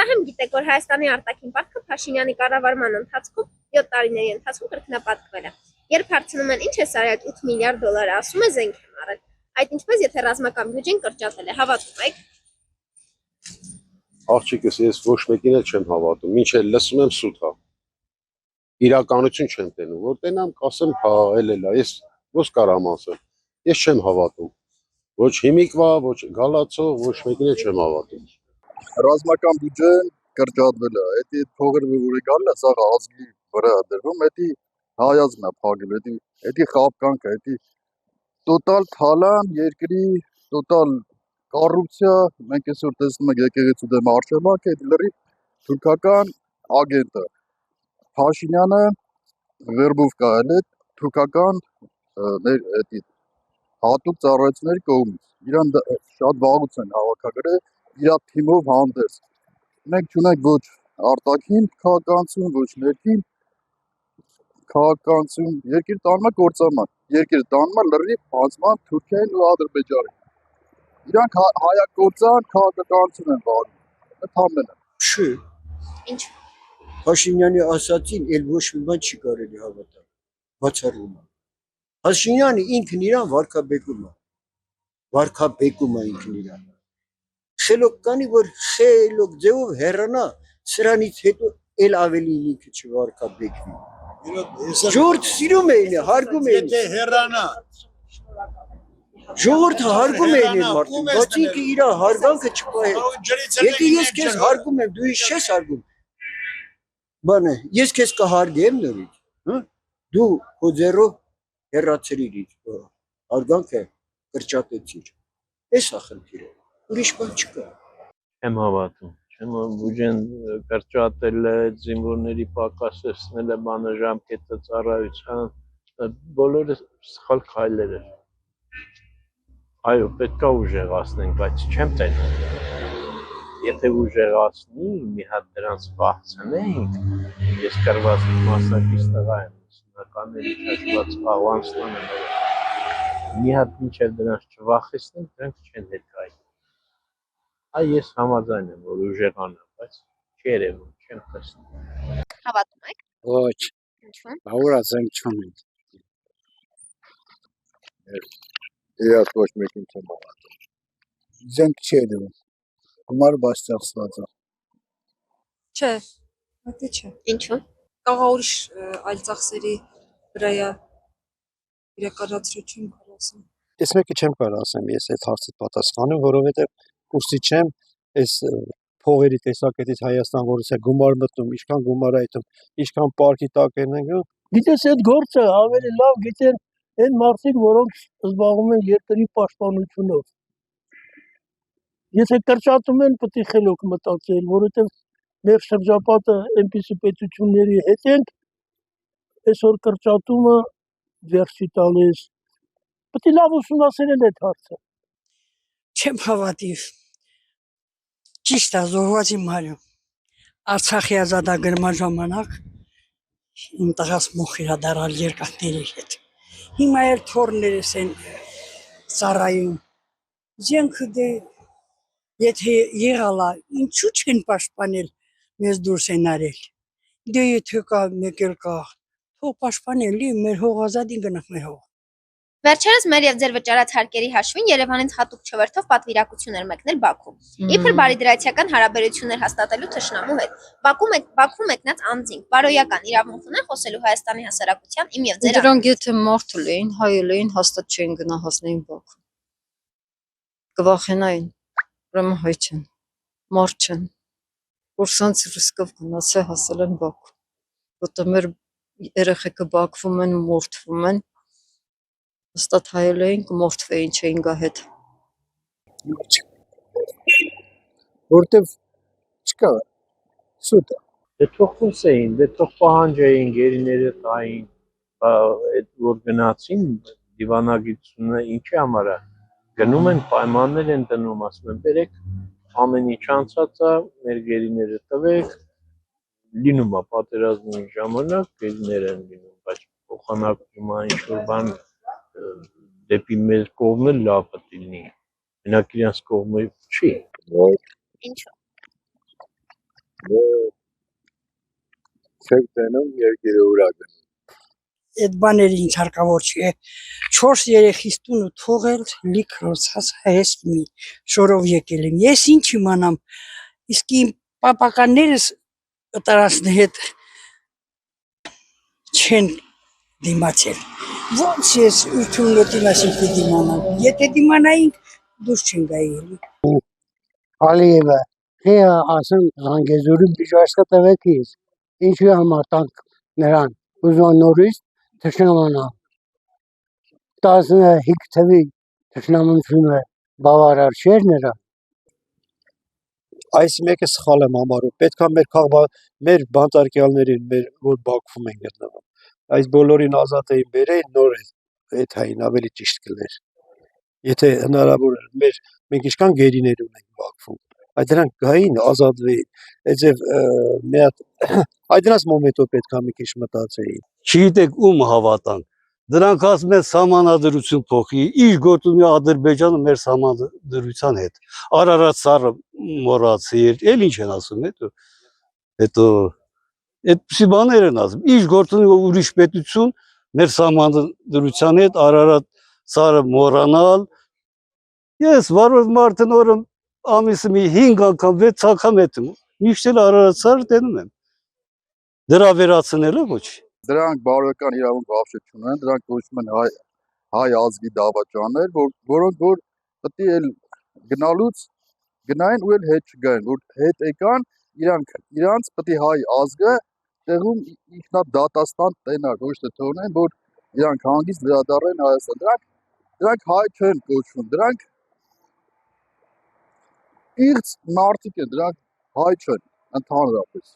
Վահրամ գիտեք, որ Հայաստանի արտաքին պարտքը Փաշինյանի կառավարման ընթացքում 7 տարիների ընթացքում կրկնապատկվել է։ Երբ հարցնում են ինչ է սարի այդ 8 միլիարդ դոլարը, ասում է զենք եմ առել։ Այդ ինչպես եթե ռազմական բյուջեն կրճատել է, հավատում եք։ Աղջիկս ես ոչ մեկին էլ չեմ հավատում, ինչ էլ լսում եմ սուտ հա։ Իրականություն չեմ տենում, որ տենամ կասեմ հա, էլ է, ես ո՞ս կարամ ասեմ։ Ես չեմ հավատում։ Ոչ հիմիկվա, ոչ գալացող, ոչ մեկին էլ չեմ հավատում։ Ռազմական բյուջեն կրճատվել է, էդի փողերը որ գալն է, սա ազգի վրա դրվում, էդի հայացքն է փակել, էդի խապկանքը, էդի տոտալ թալան երկրի, տոտալ կոռուպցիա, մենք այսօր տեսնում ենք եկեղեցու դեմ արշավանք, էդ լրի թուրքական ագենտը Փաշինյանը վերբով կայել է թուրքական էդի հատուկ ծառայությունների կողմից։ Իրան շատ վաղուց են հավաքագրել իր թիմով հանդերձ։ Մենք չունենք ոչ արտաքին քաղաքականություն, ոչ ներքին քաղաքականություն, երկիր տանում է կործանման, երկիր տանում է լրիվ բացման Թուրքիային ու Ադրբեջանին։ Իրանք հայակործան քաղաքականություն են վարում, ընդհանրապես։ Չէ։ Ինչ։ Փաշինյանի ասացին էլ ոչ մի բան չի կարելի հավատալ։ Բացառում է։ Փաշինյանը ինքն իրան վարկաբեկում է ինքն իրան։ Խելոք կանի, որ խելոք ձևով հեռանա, սրանից հետո էլ ավելի ինքը չվարկաբեկվի։ Ժողովուրդը սիրում է ինը, հարգում է ինը։ Եթե հեռանա։ Ժողովուրդը հարգում է ինը մարդուն, բայց ինքը իր հարգանքը չպահել։ Եթե ես քեզ հարգում եմ, դու ինձ չես հարգում։ Բանը, ես քեզ կհարգեմ նորից, հա? Դու քո ձեռով հեռացրիր ինձ, հարգանքը կրճատեցիր։ Էս է խնդիրը, ուրիշ բան չկա։ Չեմ հավատում, չեմ բյուջեն կրճատել է, զինվորների պակասեցնել է, մանրաժամկետը ծառայության, բոլորը սխալ քայլեր են։ Այո, պետք է ուժեղացնենք, բայց չեմ տենում։ Եթե ուժեղացնի, մի հատ դրանց վախցնենք, ես կրված մասնակից տղա եմ, ուսումնականների շաշված աղվանստան եմ, մի հատ մինչև դրանց չվախեցնենք, դրանք չեն ներկայացնի։ Այ ես համաձայն եմ, որ ուժեղանա, բայց չերևում, չեմ տեսնում։ Հավատում եք։ Ոչ, Ինչու՞։ բավուր զենք չունենք։ Ես ոչ մեկին չեմ հավատում։ Զենք չի դու։ Գումար բաշխացված է։ Չէ, դա չէ։ Ինչու։ Կարող ուրիշ այլ ծախսերի վրա իրականացրություն կարող ասեմ։ Ես մեկը չեմ կարող ասեմ, ես այդ հարցը պատասխանում, որովհետև ուսի չեմ, այս փողերի տեսակետից Հայաստան որից է գումար մտնում, ինչքան գումար է այդում, ինչքան պարկի տակ են ընկնում։ Գիտես այդ գործը ավելի լավ գիտեն այն մարդիկ, որոնք զբաղվում են երկրի պաշտպանությունով։ Եթե կրճատում են, պետք է խելոք մտածել, որովհետև մեր շրջապատը այնպիսի պետությունների հետ ենք, այսօր կրճատումը վերջի տալիս։ Պետք է լավ ուսումնասիրել այդ հարցը։ Չեմ հավատի։ Ճիշտ է, զոհված իմ հայրը։ Արցախի ազատագրման ժամանակ իմ տղաս մոխիր է դարալ երկաթների հետ։ Հիմա էլ թորներս են ծառայում։ Զենքը դե եթե եղալ է, ինչու չեն պաշտպանել մեզ դուրս են արել։ Դե եթե կա մեկ էլ կա, թող պաշտպանելի մեր հող ազատին գնանք մեր հող։ Վերջերս մեր եւ ձեր վճարած հարկերի հաշվին Երևանից հատուկ չվերթով պատվիրակություն էր մեկնել Բաքու։ Իբր բարիդրացիական հարաբերություններ հաստատելու թշնամու հետ։ Բաքու մեկնած անձինք բարոյական իրավունք ունեն խոսելու Հայաստանի հասարակության իմ եւ ձեր։ Դրանք եթե մարդու էին, հայել էին, հաստատ չեն գնա հասնեին Բաքու։ Կվախենային, ուրեմն հայ չեն, մարդ չեն։ Կուրսանց ռիսկով գնացել հասել են Բաքու։ Որտեղ մեր երեխեքը Բաքվում են, մորթվում են։ Հաստատ հայել էին, կմորթվեին, չէին գա հետ։ Որտեվ չկա սուտ է։ Դե թող խոսեին, դե թող պահանջեին, գերիները տային, այդ որ գնացին, դիվանագիտությունը ինչի համար է, գնում են, պայմաններ են դնում, ասում են, բերեք, ամեն ինչ անցած է, մեր գերիները տվեք, լինում է պատերազմի ժամանակ, գերիներ են լինում, բայց փոխանակում ինչ-որ բան դեպի մեր կողմը լավ պետք է լինի, մենակ իրենց կողմը չի։ Ինչու։ Չեք տենում երկիրը ուրակ։ Այդ բաները ինձ հարկավոր չի։ 4 երեխիս տունը թողել լիք ռոցած հայես մի շորով եկել եմ։ Ես ինչ իմանամ, իսկ իմ պապականներս տարածնի հետ չեն դիմացել։ Ոնց ես ութունոտի մասին դիմանամ։ Եթե դիմանայինք դուրս չեն գայելի։ Ալիևը, թե ասում Զանգեզուրի բիժարսկա տվեկից, ինչի համար տանք նրան, ուզման նորից թշնամանա, 15 թվի թշնամանությունը բավարար չէր նրա։ Այս մեկը սխալ եմ համարում։ Պետք է մեր բանտարկյալներին, մեր որ Բաքվում են գտնվում, այս բոլորին ազատ էին բերել, նոր այդ հային ավելի ճիշտ կլեր։ Եթե հնարավոր էր, մենք ինչքան գերիներ ունենք Բաքվում, այդ դրանք գային, ազատվեին, այդև մի հատ այդ դրանց մոմենտով պետք է մի քիչ մտածեին։ Չգիտեք ում հավատանք։ Դրանք ասում են սահմանադրություն փոխի, իր գործում է Ադրբեջանը մեր սահմանադրության հետ։ Արարատ սարը մոռացիր, էլ ինչ են ասում, հետո այդպիսի բաներ են ասում։ Իր գործում է ուրիշ պետություն մեր սահմանադրության հետ Արարատ սարը մոռանալ։ Ես վարորդ մարդն օրը ամիսը մի 5 անգամ 6 անգամ եմ միշտ էլ Արարատ սարը տենում եմ։ Դրա վերացնելը ոչ։ Դրանք բարոյական իրավունք вообще չունեն, դրանք կոչվում են հայ ազգի դավաճաններ, որոնք որ պետք է գնալուց գնային ու էլ հետ չգային, որ հետ եկան, իրանց պետք է հայ ազգը տեղում ինքնադատաստան տենար, ոչ թե թողնեն, որ իրանք հանգիստ վերադառնային Հայաստան։ Դրանք հայ չեն կոչվում, դրանք իղծ մարդիկ են, դրանք հայ չեն ընդհանրապես։